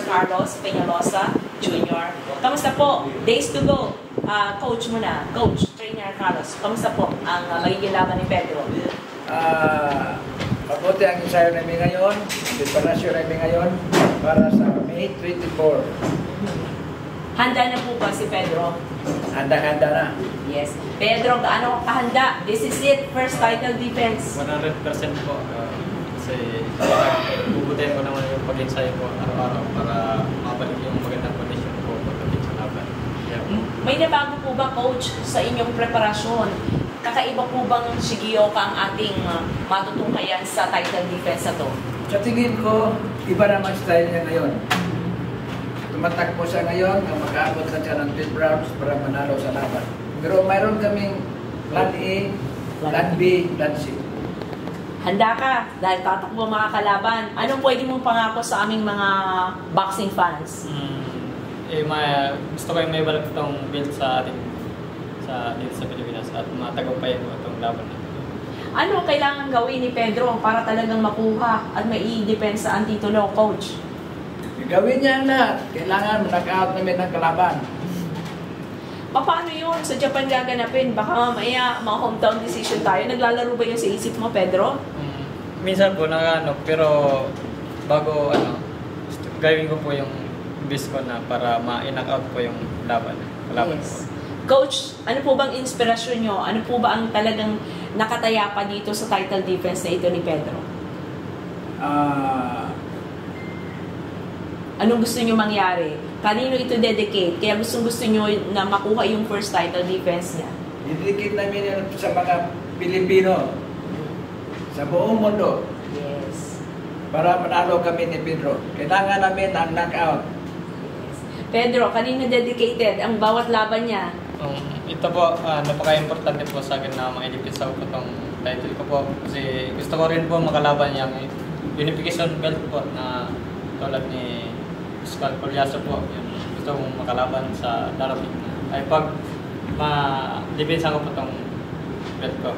Carlos Peñalosa Jr. Kamusta po? Days to go. Coach muna. Coach, Trainer Carlos. Kamusta po ang magiging laban ni Pedro? Mabuti ang ensayo namin ngayon, preparasyon namin ngayon para sa May 24. Handa na po ba si Pedro? Handa-handa na. Yes. Pedro, gaano kahanda? This is it. First title defense. 100% po. Kasi bubutayin ko naman yung pag-ensayo ko araw-araw para mabalik yung magandang condition ko pagdating sa laban. Yeah. May nabago po ba, Coach, sa inyong preparasyon? Kakaiba po bang Shigioka ang ating matutunghayan sa title defense na to? Sa tingin ko, iba naman style niya ngayon. Tumatakbo siya ngayon, ang makaabot na siya ng 10 rounds para manalo sa laban. Pero mayroon kaming plan A, plan B, plan C. Handa ka dahil tatakbo mga kalaban. Anong pwede mong pangako sa aming mga boxing fans? Gusto ko yung may balik itong build sa ating dito sa Pilipinas at matagumpayan ko itong laban na ito. Ano kailangan gawin ni Pedro para talagang makuha at mai-depensa ang titulo, Coach? Gawin niya lahat. Kailangan knock-out namin ng kalaban. Paano yun? Sa Japan gaganapin? Baka mamaya mga hometown decision tayo. Naglalaro ba yun sa isip mo, Pedro? Minsan po pero bago gawin ko po yung best ko na para ma-knock out po yung kalaban Yes. ko. Coach, ano po bang inspirasyon nyo? Ano po ba ang talagang nakataya pa dito sa title defense na ito ni Pedro? Anong gusto nyo mangyari? Kanino ito dedicate? Kaya gusto nyo na makuha yung first title defense niya? Dedicate namin yan sa mga Pilipino. Sa buong mundo. Yes. Para manalo kami ni Pedro. Kailangan namin ang knockout. Yes. Pedro, kanino dedicated ang bawat laban niya? Ito po, napaka-importante po sa akin na ma-edipit sa itong title ko po. Kasi gusto ko rin po makalaban yung unification belt po na tulad ni Pascual Collazo po. Gusto kong makalaban sa darating na. Ay pag ma-depensa ko po itong belt ko.